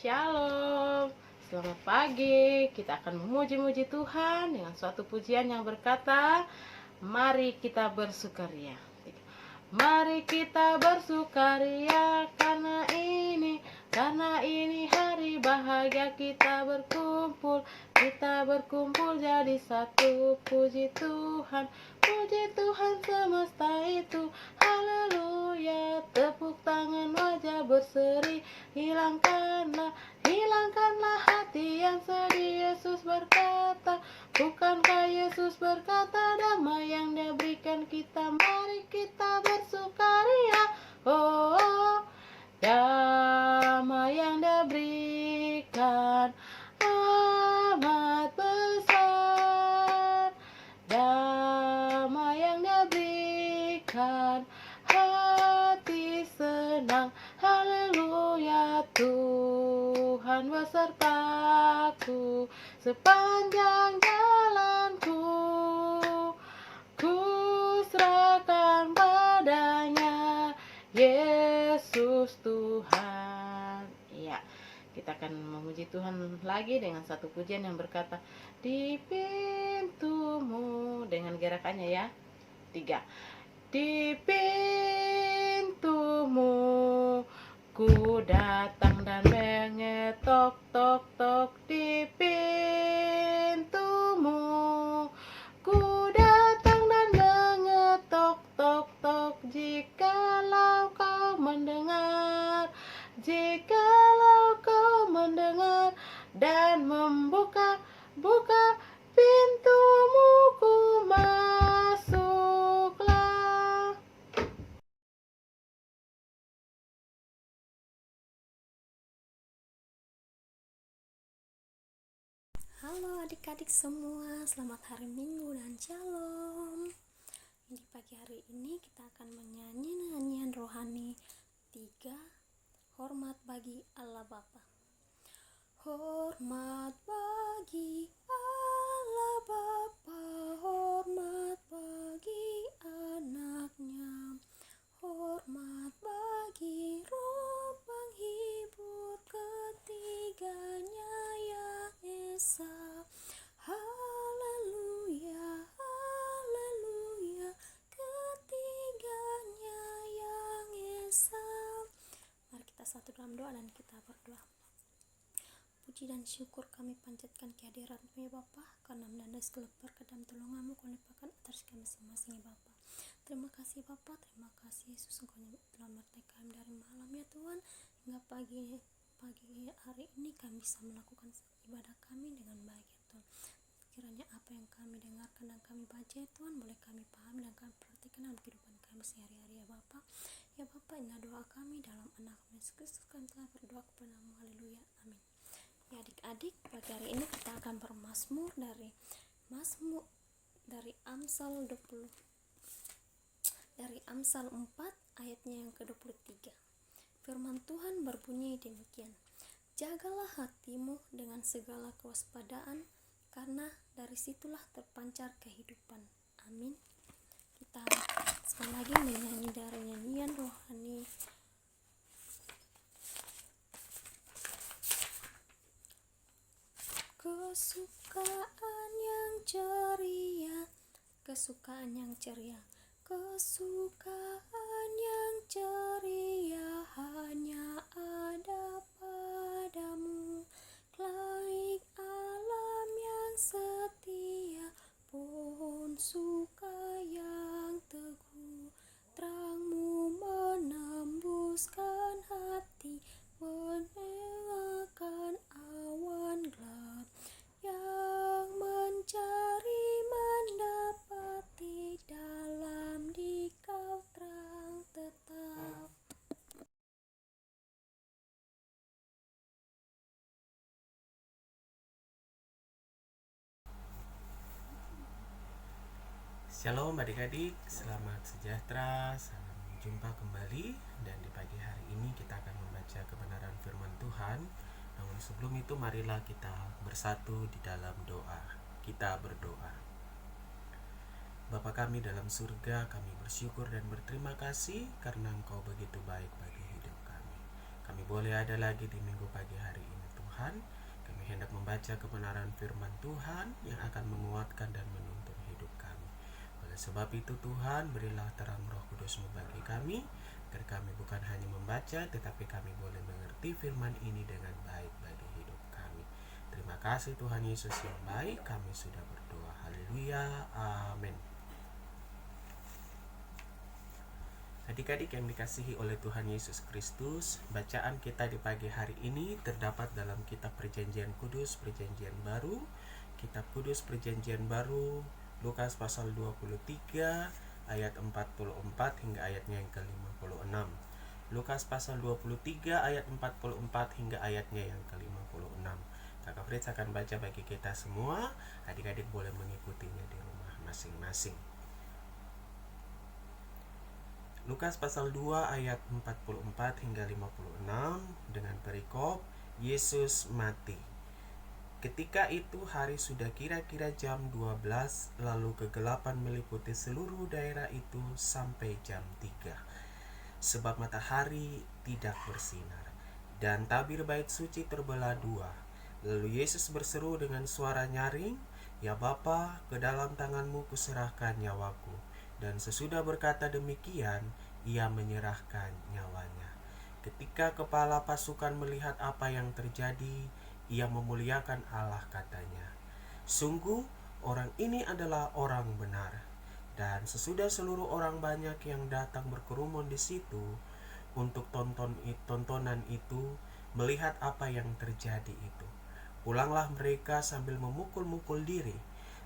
Shalom, selamat pagi. Kita akan memuji-muji Tuhan dengan suatu pujian yang berkata, mari kita bersukaria. Mari kita bersukaria karena ini hari bahagia kita berkumpul jadi satu. Puji Tuhan semesta itu, haleluya. Tepuk tangan, wajah berseri, hilangkanlah hati yang sedih. Yesus berkata, bukankah Yesus berkata, damai yang Dia berikan kita, mari kita bersukaria. Oh, damai yang Dia berikan amat besar, damai yang Dia berikan, hati senang, haleluya. Tuhan besertaku sepanjang jalanku, ku serahkan padanya, Yesus Tuhan. Ya, kita akan memuji Tuhan lagi dengan satu pujian yang berkata, di pintumu, dengan gerakannya ya. 3. Di pintumu ku datang dan mengetok, tok tok. Di pintumu ku datang dan mengetok, tok tok. Jikalau kau mendengar dan membuka pintumu, ku masuklah. Halo adik-adik semua, selamat hari Minggu dan Shalom. Di pagi hari ini kita akan menyanyi nyanyian rohani 3, hormat bagi Allah Bapa. Hormat bagi Allah Bapa, hormat bagi anaknya, hormat bagi Roh penghibur ketiganya yang Esa. Haleluya, haleluya, ketiganya yang Esa. Mari kita satu dalam doa dan kita berdoa. Puji dan syukur kami panjatkan kehadirat-Mu ya Bapa, karena menandai segala berkat dan pertolongan-Mu Kau limpahkan atas kami masing-masing ya Bapa. Terima kasih Bapa, terima kasih Yesus, Engkau telah merdekakan dari malam ya Tuhan, hingga pagi hari ini kami bisa melakukan ibadah kami dengan baik ya Tuhan. Kiranya apa yang kami dengarkan dan kami baca ya Tuhan, boleh kami pahami dan kami praktikkan dalam kehidupan kami sehari-hari ya Bapa. Ya Bapa, inilah doa kami dalam anak Yesus Kristus, kami telah berdoa kepada-Mu, haleluya, amin. Ya adik-adik, pagi hari ini kita akan bermazmur dari Amsal 4 ayatnya yang ke-23. Firman Tuhan berbunyi demikian. Jagalah hatimu dengan segala kewaspadaan, karena dari situlah terpancar kehidupan. Amin. Kita sekali lagi menyanyi dari nyanyian rohani. Kesukaan yang ceria, kesukaan yang ceria, kesukaan yang ceria hanya ada padamu. Klaik alam yang setia, pohon suka yang teguh, terangmu menembuskan hati, menenangkan awan gelap. Yang mencari mendapati, dalam Dikau terang tetap. Shalom adik-adik, selamat sejahtera, salam jumpa kembali. Dan di pagi hari ini kita akan membaca kebenaran firman Tuhan. Namun sebelum itu marilah kita bersatu di dalam doa. Kita berdoa. Bapa kami dalam surga, kami bersyukur dan berterima kasih karena Engkau begitu baik bagi hidup kami. Kami boleh ada lagi di minggu pagi hari ini Tuhan. Kami hendak membaca kebenaran firman Tuhan yang akan menguatkan dan menuntun hidup kami. Oleh sebab itu Tuhan, berilah terang Roh Kudus-Mu bagi kami, agar kami bukan hanya membaca, tetapi kami boleh mengerti firman ini dengan baik bagi hidup kami. Terima kasih Tuhan Yesus yang baik, kami sudah berdoa. Haleluya, amin. Adik-adik yang dikasihi oleh Tuhan Yesus Kristus, bacaan kita di pagi hari ini terdapat dalam kitab Perjanjian Kudus, Perjanjian Baru, kitab Kudus Perjanjian Baru, Lukas pasal 23 ayat 44 hingga ayatnya yang ke-56. Lukas pasal 23 ayat 44 hingga ayatnya yang ke-56. Kakak Fritz akan baca bagi kita semua. Adik-adik boleh mengikutinya di rumah masing-masing. Lukas pasal 2 ayat 44 hingga 56 dengan perikop Yesus mati. Ketika itu hari sudah kira-kira jam 12, lalu kegelapan meliputi seluruh daerah itu sampai jam 3. Sebab matahari tidak bersinar, dan tabir bait suci terbelah dua. Lalu Yesus berseru dengan suara nyaring, "Ya Bapa, ke dalam tangan-Mu kuserahkan nyawaku." Dan sesudah berkata demikian, ia menyerahkan nyawanya. Ketika kepala pasukan melihat apa yang terjadi, ia memuliakan Allah, katanya, "Sungguh orang ini adalah orang benar." Dan sesudah seluruh orang banyak yang datang berkerumun di situ untuk tontonan itu, melihat apa yang terjadi itu, pulanglah mereka sambil memukul-mukul diri.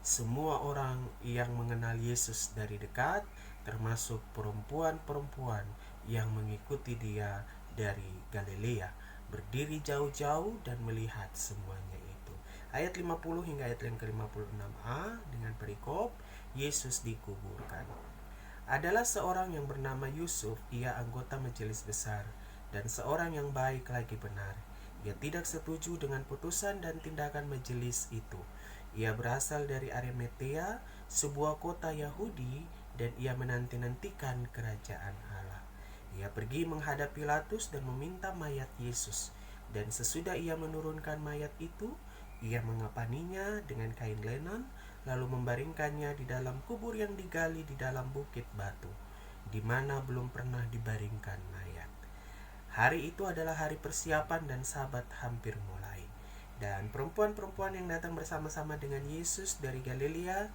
Semua orang yang mengenal Yesus dari dekat, termasuk perempuan-perempuan yang mengikuti Dia dari Galilea, berdiri jauh-jauh dan melihat semuanya itu. Ayat 50 hingga ayat yang ke-56a dengan perikop Yesus dikuburkan. Adalah seorang yang bernama Yusuf, ia anggota majelis besar dan seorang yang baik lagi benar. Ia tidak setuju dengan putusan dan tindakan majelis itu. Ia berasal dari Arimatea, sebuah kota Yahudi, dan ia menanti-nantikan kerajaan Allah. Ia pergi menghadap Pilatus dan meminta mayat Yesus. Dan sesudah ia menurunkan mayat itu, ia mengapaninya dengan kain lenan, lalu membaringkannya di dalam kubur yang digali di dalam bukit batu, di mana belum pernah dibaringkan mayat. Hari itu adalah hari persiapan dan Sabat hampir mulai. Dan perempuan-perempuan yang datang bersama-sama dengan Yesus dari Galilea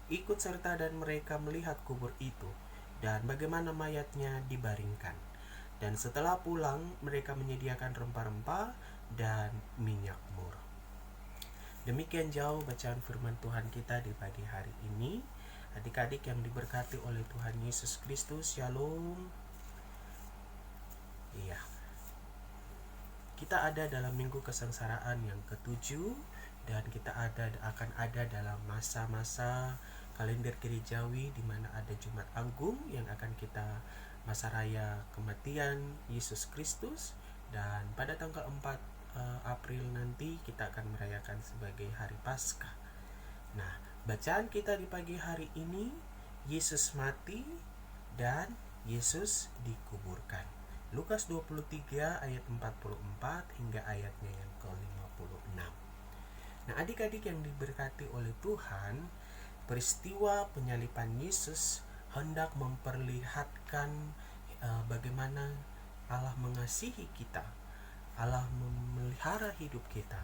ikut serta, dan mereka melihat kubur itu dan bagaimana mayatnya dibaringkan. Dan setelah pulang, mereka menyediakan rempah-rempah dan minyak mur. Demikian jauh bacaan firman Tuhan kita di pagi hari ini. Adik-adik yang diberkati oleh Tuhan Yesus Kristus, Shalom. Iya. kita ada dalam minggu kesengsaraan yang ke-7, dan kita akan ada dalam masa-masa kalender gerejawi di mana ada Jumat Agung yang akan kita masa raya kematian Yesus Kristus, dan pada tanggal 4 April nanti kita akan merayakan sebagai hari Paskah. Nah, bacaan kita di pagi hari ini, Yesus mati dan Yesus dikuburkan. Lukas 23 ayat 44 hingga ayatnya yang ke-56. Nah, adik-adik yang diberkati oleh Tuhan, peristiwa penyaliban Yesus hendak memperlihatkan bagaimana Allah mengasihi kita, Allah memelihara hidup kita,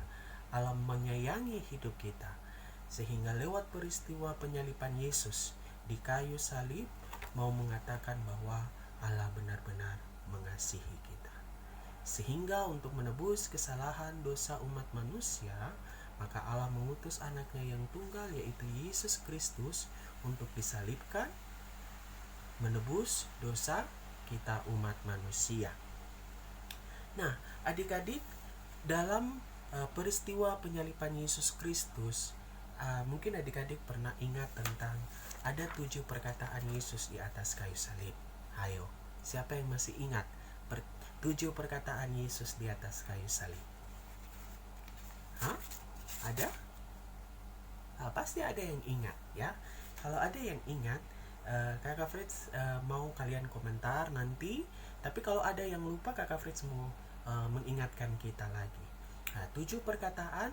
Allah menyayangi hidup kita, sehingga lewat peristiwa penyaliban Yesus di kayu salib mau mengatakan bahwa Allah benar-benar mengasihi kita. Sehingga untuk menebus kesalahan dosa umat manusia, maka Allah mengutus anaknya yang tunggal, yaitu Yesus Kristus, untuk disalibkan, menebus dosa kita umat manusia. Nah, adik-adik, dalam peristiwa penyaliban Yesus Kristus, mungkin adik-adik pernah ingat tentang ada 7 perkataan Yesus di atas kayu salib. Ayo, siapa yang masih ingat 7 perkataan Yesus di atas kayu salib? Ada? Pasti ada yang ingat ya. Kalau ada yang ingat, Kakak Fritz mau kalian komentar nanti. Tapi kalau ada yang lupa, Kakak Fritz mau mengingatkan kita lagi. 7 perkataan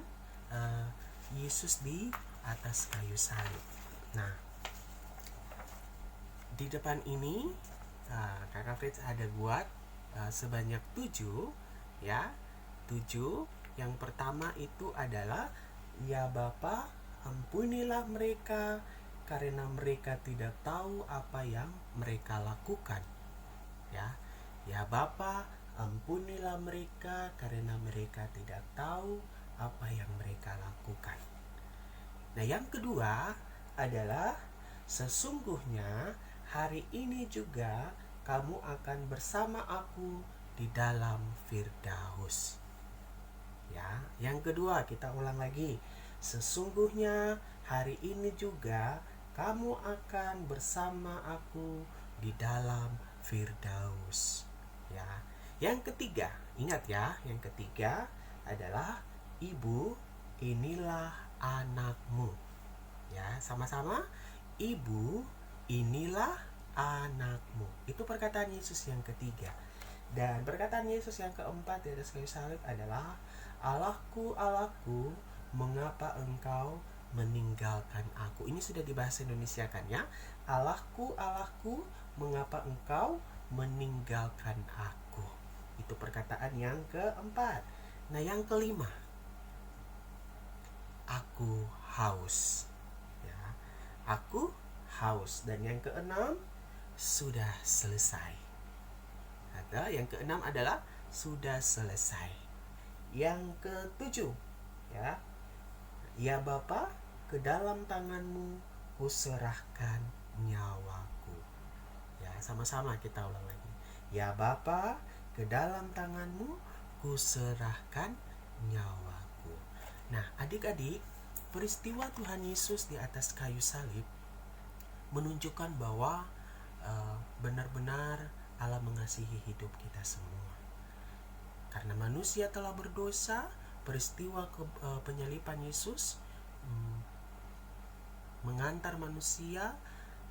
Yesus di atas kayu salib. Nah, di depan ini Kakak Fritz ada buat sebanyak 7 ya. 7. Yang pertama itu adalah, ya Bapa, ampunilah mereka karena mereka tidak tahu apa yang mereka lakukan. Ya Bapa, ampunilah mereka karena mereka tidak tahu apa yang mereka lakukan. Nah, yang kedua adalah, sesungguhnya hari ini juga kamu akan bersama aku di dalam Firdaus. Ya, yang kedua kita ulang lagi. Sesungguhnya hari ini juga kamu akan bersama aku di dalam Firdaus. Ya. Yang ketiga, ingat ya, yang ketiga adalah, Ibu, inilah anakmu. Ya, sama-sama. Ibu, inilah anakmu. Itu perkataan Yesus yang ketiga. Dan perkataan Yesus yang keempat di atas kayu salib adalah, Allahku, Allahku, mengapa engkau meninggalkan aku? Ini sudah dibahas Indonesiakan ya. Allahku, Allahku, mengapa engkau meninggalkan aku? Itu perkataan yang keempat. Nah, yang kelima, aku haus. Ya, aku haus. Dan yang keenam, sudah selesai. Atau yang keenam adalah sudah selesai. Yang ketujuh, ya Bapa, ke dalam tanganmu kuserahkan nyawaku. Ya, sama-sama kita ulang lagi. Ya Bapa, ke dalam tanganmu kuserahkan nyawaku. Nah, adik-adik, peristiwa Tuhan Yesus di atas kayu salib menunjukkan bahwa benar-benar Allah mengasihi hidup kita semua. Karena manusia telah berdosa, peristiwa penyaliban Yesus mengantar manusia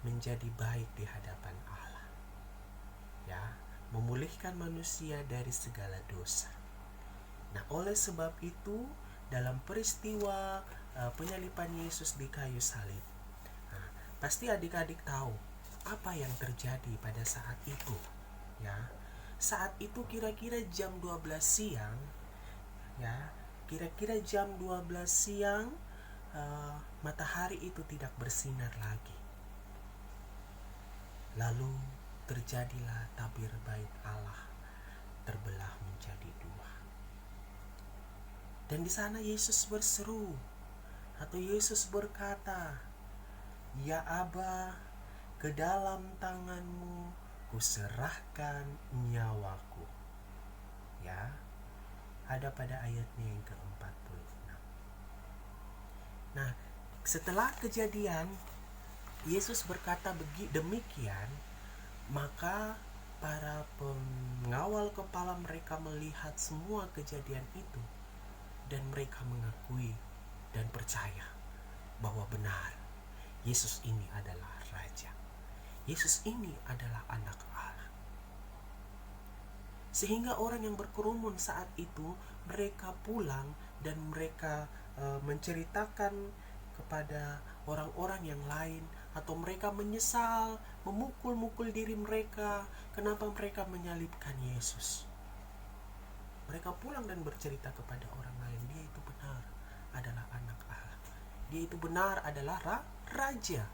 menjadi baik di hadapan Allah. Ya, memulihkan manusia dari segala dosa. Nah, oleh sebab itu, dalam peristiwa penyaliban Yesus di kayu salib, pasti adik-adik tahu apa yang terjadi pada saat itu. Ya, saat itu kira-kira jam 12 siang, ya, kira-kira jam 12 siang, matahari itu tidak bersinar lagi. Lalu terjadilah tabir bait Allah terbelah menjadi 2. Dan di sana Yesus berseru, atau Yesus berkata, ya Aba, ke dalam tanganmu kuserahkan nyawaku. Ya, ada pada ayatnya yang ke-46. Nah, setelah kejadian Yesus berkata demikian, maka para pengawal kepala mereka melihat semua kejadian itu, dan mereka mengakui dan percaya bahwa benar Yesus ini adalah Raja. Yesus ini adalah Anak Allah. Sehingga orang yang berkerumun saat itu, mereka pulang dan mereka menceritakan kepada orang-orang yang lain, atau mereka menyesal, memukul-mukul diri mereka, kenapa mereka menyalibkan Yesus. Mereka pulang dan bercerita kepada orang lain, dia itu benar adalah Anak Allah. Dia itu benar adalah Raja.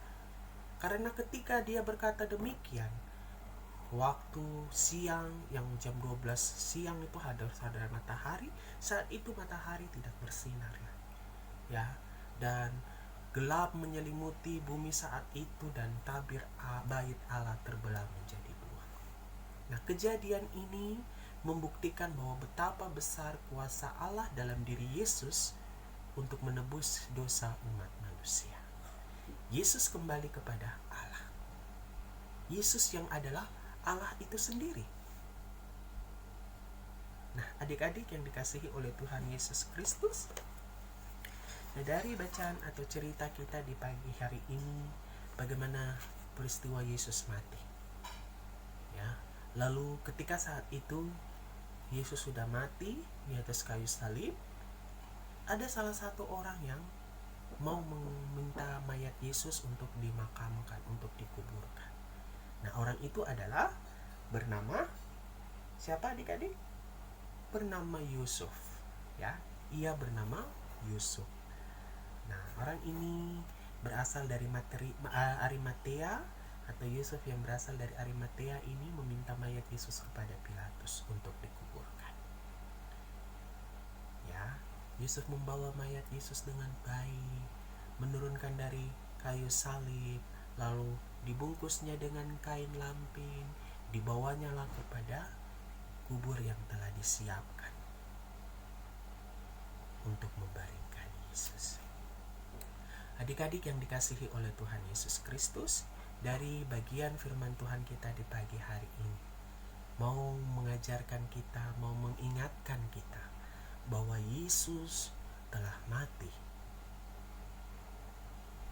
Karena ketika dia berkata demikian, waktu siang, yang jam 12 siang itu ada matahari, saat itu matahari tidak bersinar ya, dan gelap menyelimuti bumi saat itu, dan tabir bait Allah terbelah menjadi dua. Nah, kejadian ini membuktikan bahwa betapa besar kuasa Allah dalam diri Yesus untuk menebus dosa umat manusia. Yesus kembali kepada Allah. Yesus yang adalah Allah itu sendiri. Nah, adik-adik yang dikasihi oleh Tuhan Yesus Kristus, nah, dari bacaan atau cerita kita di pagi hari ini, bagaimana peristiwa Yesus mati. Ya, lalu ketika saat itu Yesus sudah mati di atas kayu salib, ada salah satu orang yang mau meminta mayat Yesus untuk dimakamkan, untuk dikuburkan. Nah, orang itu adalah bernama siapa adik-adik? Bernama Yusuf. Ya, ia bernama Yusuf. Nah, orang ini berasal dari Arimatea, atau Yusuf yang berasal dari Arimatea ini meminta mayat Yesus kepada Pilatus untuk dikuburkan. Ya, Yusuf membawa mayat Yesus dengan baik, menurunkan dari kayu salib, lalu dibungkusnya dengan kain lampin, dibawanya lah kepada kubur yang telah disiapkan untuk membaringkan Yesus. Adik-adik yang dikasihi oleh Tuhan Yesus Kristus, dari bagian firman Tuhan kita di pagi hari ini mau mengajarkan kita, mau mengingatkan kita bahwa Yesus telah mati,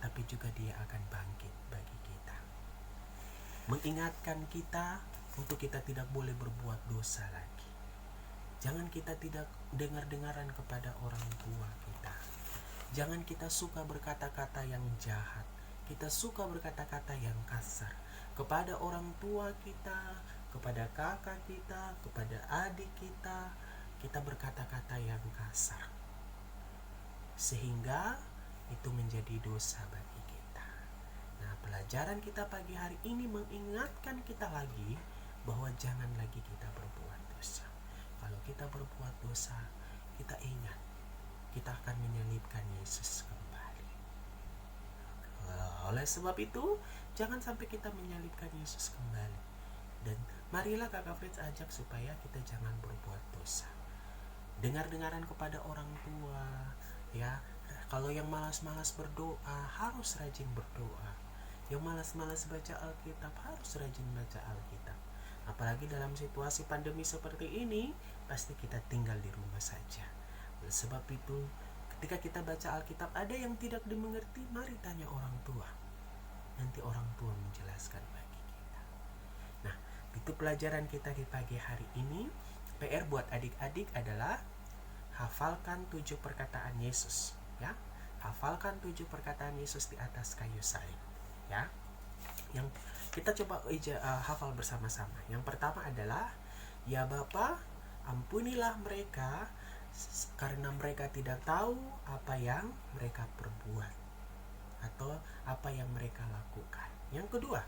tapi juga dia akan bangkit bagi kita. Mengingatkan kita untuk kita tidak boleh berbuat dosa lagi. Jangan kita tidak dengar-dengaran kepada orang tua kita. Jangan kita suka berkata-kata yang jahat. Kita suka berkata-kata yang kasar kepada orang tua kita, kepada kakak kita, kepada adik kita. Kita berkata-kata yang kasar, sehingga itu menjadi dosa bagi kita. Nah, pelajaran kita pagi hari ini mengingatkan kita lagi bahwa jangan lagi kita berbuat dosa. Kalau kita berbuat dosa, kita ingat kita akan menyalibkan Yesus kembali. Oleh sebab itu, jangan sampai kita menyalibkan Yesus kembali. Dan marilah Kakak Fritz ajak supaya kita jangan berbuat dosa. Dengar-dengaran kepada orang tua, ya. Kalau yang malas-malas berdoa, harus rajin berdoa. Yang malas-malas baca Alkitab, harus rajin baca Alkitab. Apalagi dalam situasi pandemi seperti ini, pasti kita tinggal di rumah saja. Oleh sebab itu, ketika kita baca Alkitab ada yang tidak dimengerti, mari tanya orang tua. Nanti orang tua menjelaskan bagi kita. Nah, itu pelajaran kita di pagi hari ini. PR buat adik-adik adalah hafalkan 7 perkataan Yesus, ya. Hafalkan 7 perkataan Yesus di atas kayu salib, ya. Yang kita coba hafal bersama-sama. Yang pertama adalah, ya Bapa, ampunilah mereka karena mereka tidak tahu apa yang mereka perbuat atau apa yang mereka lakukan. Yang kedua,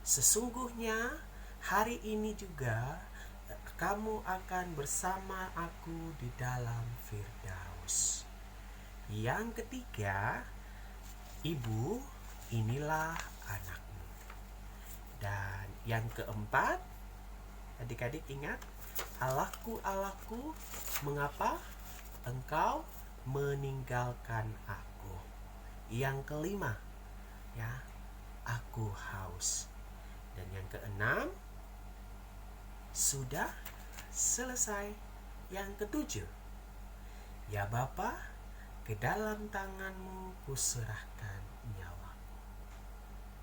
sesungguhnya hari ini juga kamu akan bersama aku di dalam Firdaus. Yang ketiga, Ibu, inilah anakmu. Dan yang keempat, adik-adik ingat, Allahku, Allahku, mengapa engkau meninggalkan aku? Yang kelima, ya, aku haus. Dan yang keenam, sudah selesai. Yang ketujuh, ya Bapa, ke dalam tanganmu kuserahkan nyawaku.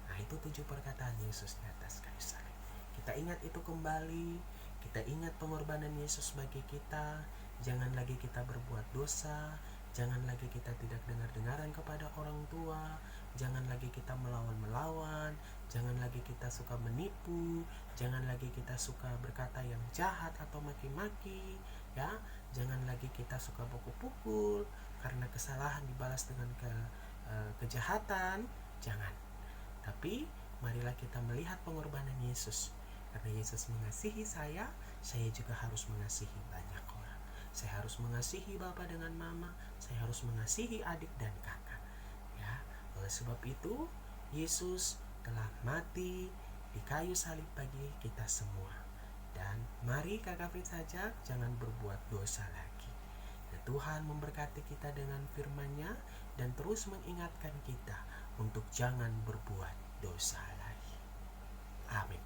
Nah, itu 7 perkataan Yesus di atas kayu salib. Kita ingat itu kembali. Kita ingat pengorbanan Yesus bagi kita. Jangan lagi kita berbuat dosa. Jangan lagi kita tidak dengar-dengaran kepada orang tua. Jangan lagi kita melawan-melawan. Jangan lagi kita suka menipu. Jangan lagi kita suka berkata yang jahat atau maki-maki, ya. Jangan lagi kita suka pukul-pukul karena kesalahan dibalas dengan kejahatan. Jangan. Tapi marilah kita melihat pengorbanan Yesus. Karena Yesus mengasihi saya juga harus mengasihi banyak orang. Saya harus mengasihi Bapak dengan Mama, saya harus mengasihi adik dan kakak. Ya, oleh sebab itu Yesus telah mati di kayu salib bagi kita semua. Dan mari Kakak Fit saja jangan berbuat dosa lagi. Dan Tuhan memberkati kita dengan firman-Nya dan terus mengingatkan kita untuk jangan berbuat dosa lagi. Amin.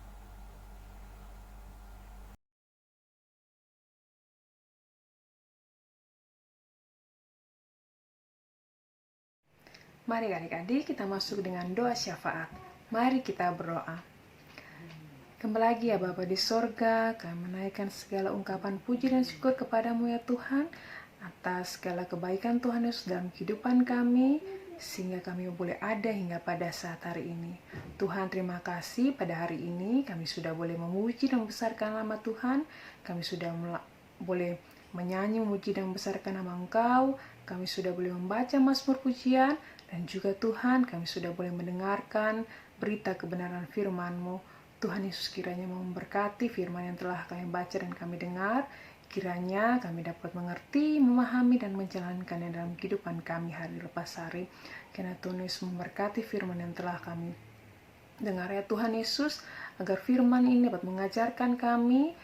Mari adik-adik kita masuk dengan doa syafaat. Mari kita berdoa. Kembali lagi ya Bapa di sorga, kami menaikkan segala ungkapan puji dan syukur kepadamu ya Tuhan, atas segala kebaikan Tuhan Yesus dalam kehidupan kami, sehingga kami boleh ada hingga pada saat hari ini. Tuhan, terima kasih pada hari ini kami sudah boleh memuji dan membesarkan nama Tuhan, kami sudah boleh menyanyi, memuji dan membesarkan nama Engkau, kami sudah boleh membaca mazmur pujian, dan juga Tuhan, kami sudah boleh mendengarkan berita kebenaran firman-Mu. Tuhan Yesus kiranya memberkati firman yang telah kami baca dan kami dengar. Kiranya kami dapat mengerti, memahami, dan menjalankannya dalam kehidupan kami hari lepas hari. Karena Tuhan Yesus memberkati firman yang telah kami dengar ya Tuhan Yesus, agar firman ini dapat mengajarkan kami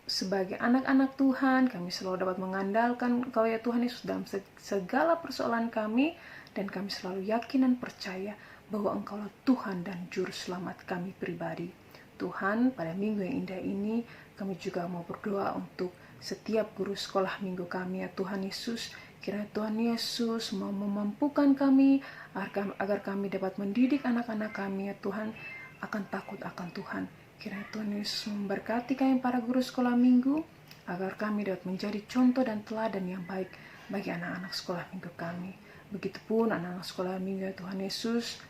sebagai anak-anak Tuhan, kami selalu dapat mengandalkan Engkau ya Tuhan Yesus dalam segala persoalan kami, dan kami selalu yakin dan percaya bahwa Engkaulah Tuhan dan Juru Selamat kami pribadi. Tuhan, pada minggu yang indah ini, kami juga mau berdoa untuk setiap guru sekolah minggu kami ya Tuhan Yesus. Kiranya Tuhan Yesus mau memampukan kami agar kami dapat mendidik anak-anak kami ya Tuhan akan takut akan Tuhan. Kiranya Tuhan Yesus memberkati kami para guru sekolah minggu, agar kami dapat menjadi contoh dan teladan yang baik bagi anak-anak sekolah minggu kami. Begitupun anak-anak sekolah minggu ya Tuhan Yesus,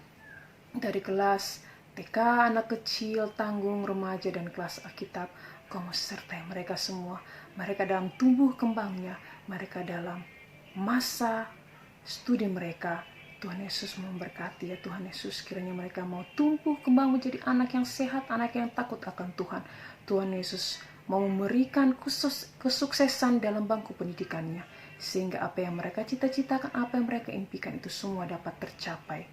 dari kelas TK, anak kecil, tanggung, remaja, dan kelas Alkitab, Kau sertai mereka semua. Mereka dalam tumbuh kembangnya, mereka dalam masa studi mereka. Tuhan Yesus memberkati ya Tuhan Yesus, kiranya mereka mau tumbuh kembang menjadi anak yang sehat, anak yang takut akan Tuhan. Tuhan Yesus mau memberikan kesuksesan dalam bangku pendidikannya, sehingga apa yang mereka cita-citakan, apa yang mereka impikan itu semua dapat tercapai.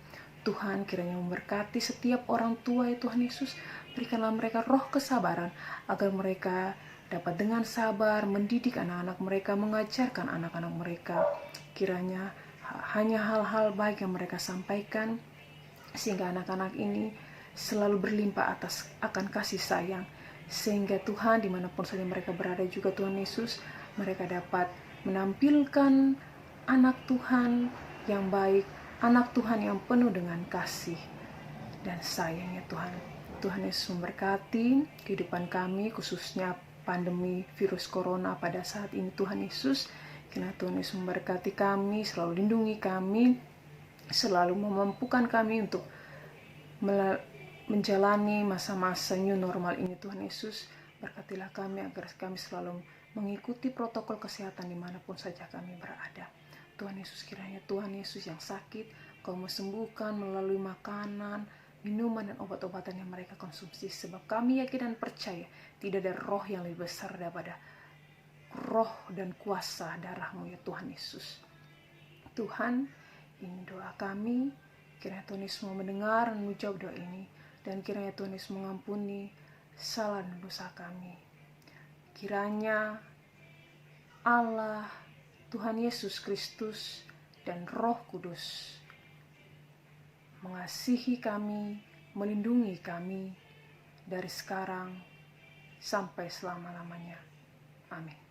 Tuhan kiranya memberkati setiap orang tua ya Tuhan Yesus, berikanlah mereka roh kesabaran, agar mereka dapat dengan sabar mendidik anak-anak mereka, mengajarkan anak-anak mereka. Kiranya hanya hal-hal baik yang mereka sampaikan, sehingga anak-anak ini selalu berlimpah akan kasih sayang, sehingga Tuhan dimanapun saja mereka berada juga Tuhan Yesus, mereka dapat menampilkan anak Tuhan yang baik, anak Tuhan yang penuh dengan kasih dan sayangnya Tuhan. Tuhan Yesus memberkati kehidupan kami, khususnya pandemi virus corona pada saat ini Tuhan Yesus. Kiranya Tuhan Yesus memberkati kami, selalu lindungi kami, selalu memampukan kami untuk menjalani masa-masa new normal ini Tuhan Yesus. Berkatilah kami agar kami selalu mengikuti protokol kesehatan dimanapun saja kami berada. Tuhan Yesus, kiranya Tuhan Yesus yang sakit Kau sembuhkan melalui makanan, minuman, dan obat-obatan yang mereka konsumsi. Sebab kami yakin dan percaya tidak ada roh yang lebih besar daripada roh dan kuasa darah-Mu ya Tuhan Yesus. Tuhan, ini doa kami, kiranya Tuhan Yesus mau mendengar dan menjawab doa ini, dan kiranya Tuhan Yesus mengampuni salah dan dosa kami. Kiranya Allah, Tuhan Yesus Kristus, dan Roh Kudus mengasihi kami, melindungi kami dari sekarang sampai selama-lamanya. Amin.